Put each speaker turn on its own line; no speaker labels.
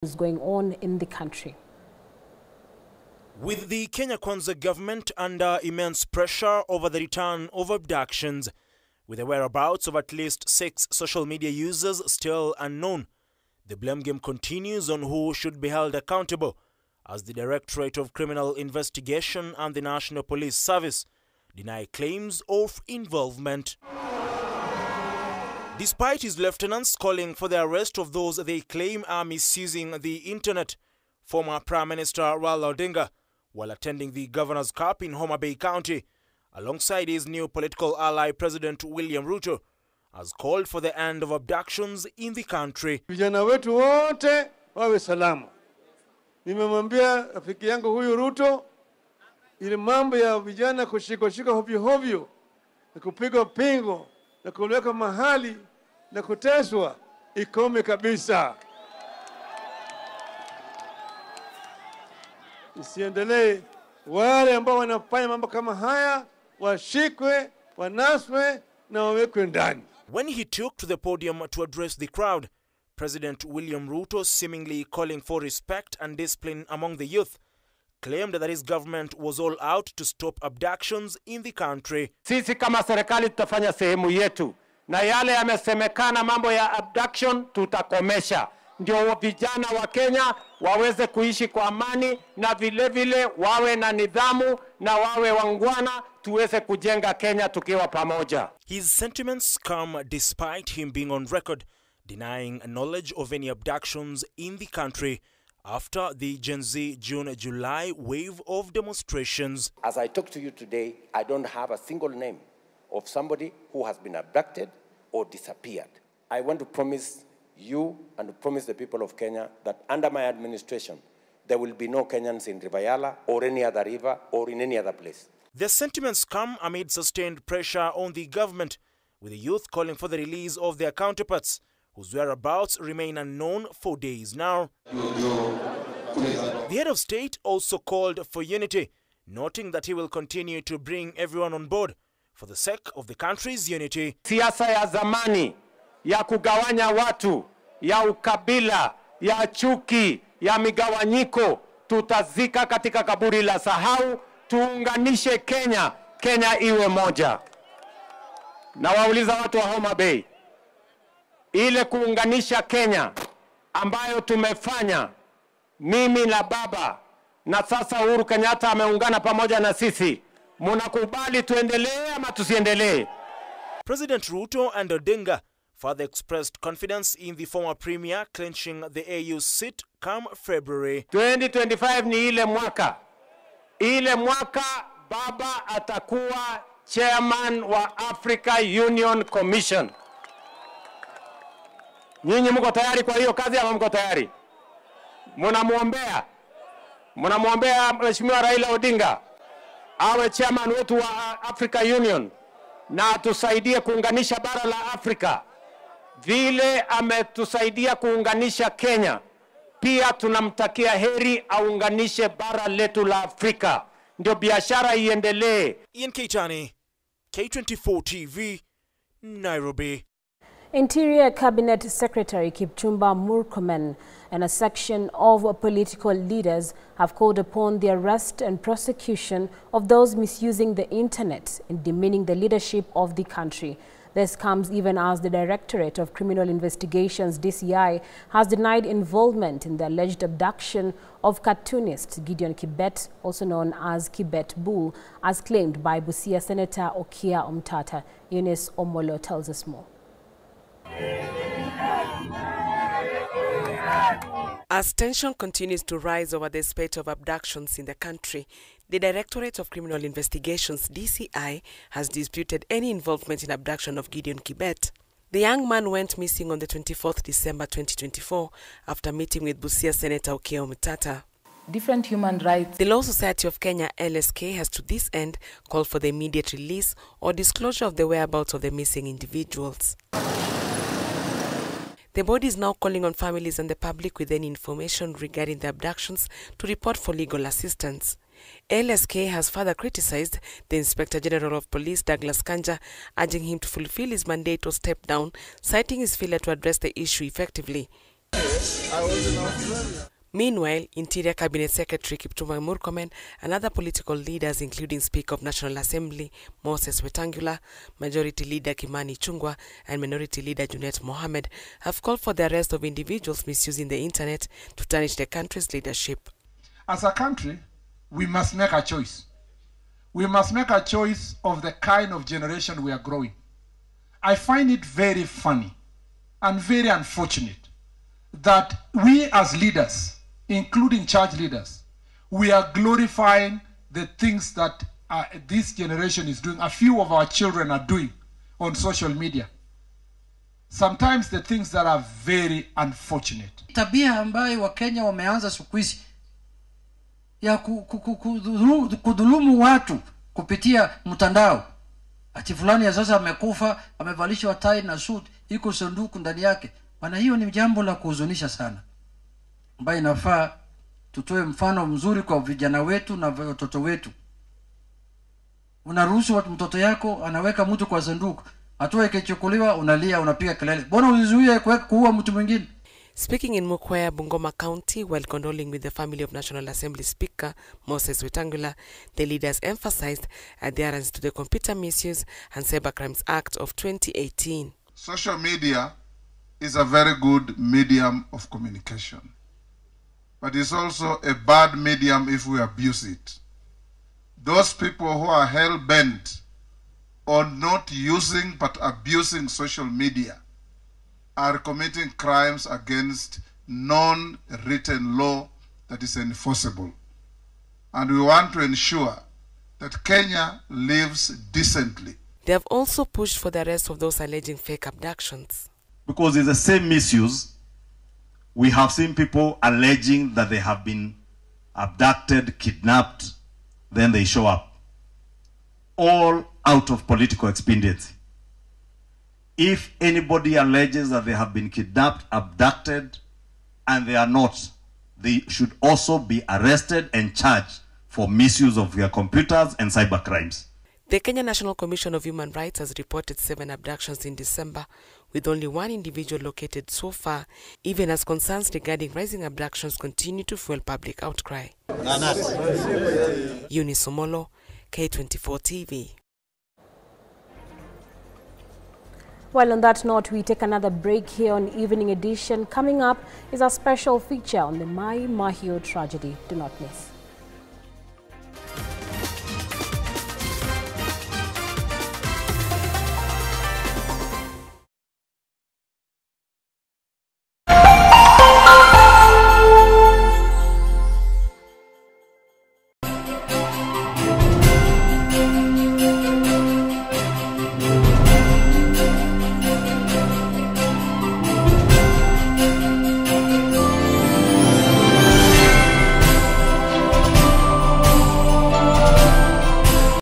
is going on in the country.
With the K24 government under immense pressure over the return of abductions, with the whereabouts of at least 6 social media users still unknown, the blame game continues on who should be held accountable, as the Directorate of Criminal Investigation and the National Police Service deny claims of involvement. Despite his lieutenants calling for the arrest of those they claim are misusing the internet, former Prime Minister Raila Odinga, while attending the Governor's Cup in Homa Bay County, alongside his new political ally President William Ruto, has called for the end of abductions in the country.
Vijana wetu wote wawe salama. Nimemwambia rafiki yangu huyu Ruto, ile mambo ya vijana kushika hovyo na kupigwa pingo na kuweka mahali na kuteswa ikome kabisa. Isiendelee. Wale ambao wanafanya mambo kama haya washikwe, wanaswe na wawekwe ndani.
When he took to the podium to address the crowd, President William Ruto, seemingly calling for respect and discipline among the youth, claimed that his government was all out to stop abductions in the country.
Sisi kama serikali tutafanya sehemu yetu, na yale yamesemekana mambo ya abduction tutakomesha. Ndio vijana wa Kenya waweze kuishi kwa amani, na vile wawe na nidhamu na wawe wangwana, tuweze kujenga Kenya tukiwa pamoja.
His sentiments come despite him being on record denying knowledge of any abductions in the country after the Gen Z June-July wave of demonstrations.
As I talk to you today, I don't have a single name of somebody who has been abducted or disappeared. I want to promise you and to promise the people of Kenya that under my administration, there will be no Kenyans in River Yala or any other river or in any other place.
The sentiments come amid sustained pressure on the government, with the youth calling for the release of their counterparts, whose whereabouts remain unknown for days now. The head of state also called for unity, noting that he will continue to bring everyone on board for the sake of the country's unity.
Siasa ya zamani, ya kugawanya watu, ya ukabila, ya chuki, ya migawanyiko, tutazika katika kaburi la sahau, tuunganishe Kenya, Kenya iwe moja. Na wauliza watu wa Homa Bay, ile kuunganisha Kenya ambayo tumefanya mimi na baba, na sasa Uhuru Kenyatta ameungana pamoja na sisi, mnakubali tuendelee ama tusiendelee?
President Ruto and Odinga further expressed confidence in the former premier clinching the AU seat come February.
2025 ni ile mwaka baba atakuwa chairman wa Africa Union Commission. Nyinyi mko tayari kwa hiyo kazi ama mko tayari? Mnamuombea Mheshimiwa Raila Odinga awe chairman wetu wa Africa Union na atusaidie kuunganisha bara la Afrika. Vile ametusaidia kuunganisha Kenya, pia tunamtakia heri aunganishe bara letu la Afrika, ndio biashara iendelee.
Ian Keitani, K24 TV, Nairobi.
Interior Cabinet Secretary Kipchumba Murkomen and a section of political leaders have called upon the arrest and prosecution of those misusing the internet in demeaning the leadership of the country. This comes even as the Directorate of Criminal Investigations, DCI, has denied involvement in the alleged abduction of cartoonist Gideon Kibet, also known as Kibet Bull, as claimed by Busia Senator Okia Omtata. Eunice Omolo tells us more.
As tension continues to rise over the spate of abductions in the country, the Directorate of Criminal Investigations, DCI, has disputed any involvement in abduction of Gideon Kibet. The young man went missing on the 24th December 2024 after meeting with Busia Senator Okia Omtata.
Different human rights.
The Law Society of Kenya, LSK, has to this end called for the immediate release or disclosure of the whereabouts of the missing individuals. The body is now calling on families and the public with any information regarding the abductions to report for legal assistance. LSK has further criticized the Inspector General of Police, Douglas Kanja, urging him to fulfill his mandate or step down, citing his failure to address the issue effectively. Meanwhile, Interior Cabinet Secretary Kipchumba Murkomen and other political leaders, including Speaker of National Assembly Moses Wetangula, Majority Leader Kimani Ichung'wah, and Minority Leader Junet Mohammed, have called for the arrest of individuals misusing the internet to tarnish the country's leadership.
As a country, we must make a choice. We must make a choice of the kind of generation we are growing. I find it very funny and very unfortunate that we as leaders, including church leaders, we are glorifying the things that this generation is doing, a few of our children are doing on social media. Sometimes the things that are very unfortunate.
Tabia ambayo Wakenya wameanza siku hizi ya kudhulumu watu kupitia mtandao. Ati fulani ya sasa amekufa, amevalishwa tai na suit, iko sanduku ndani yake. Bana, hiyo ni jambo la kuhuzunisha sana, ambayo inafaa tutoe mfano mzuri kwa vijana wetu na watoto wetu. Unaruhusu mtoto yako anaweka mtu kwa sanduku, hatua ikichukuliwa unalia, unapiga kelele. Mbona ulizuia kuua mtu mwingine?
Speaking in Mukwea, Bungoma County, while condoling with the family of National Assembly Speaker Moses Wetangula, the leaders emphasized adherence to the Computer Misuse and Cybercrimes Act of 2018.
Social media is a very good medium of communication, but it's also a bad medium if we abuse it. Those people who are hell-bent on not using but abusing social media are committing crimes against non-written law that is enforceable. And we want to ensure that Kenya lives decently.
They have also pushed for the arrest of those alleging fake abductions.
Because it's the same misuse. We have seen people alleging that they have been abducted, kidnapped, then they show up. All out of political expediency. If anybody alleges that they have been kidnapped, abducted, and they are not, they should also be arrested and charged for misuse of their computers and cyber crimes.
The Kenya National Commission of Human Rights has reported 7 abductions in December, with only 1 individual located so far, even as concerns regarding rising abductions continue to fuel public outcry. Eunice Omolo, K24 TV.
Well, on that note, we take another break here on Evening Edition. Coming up is a special feature on the Mai Mahio tragedy. Do not miss.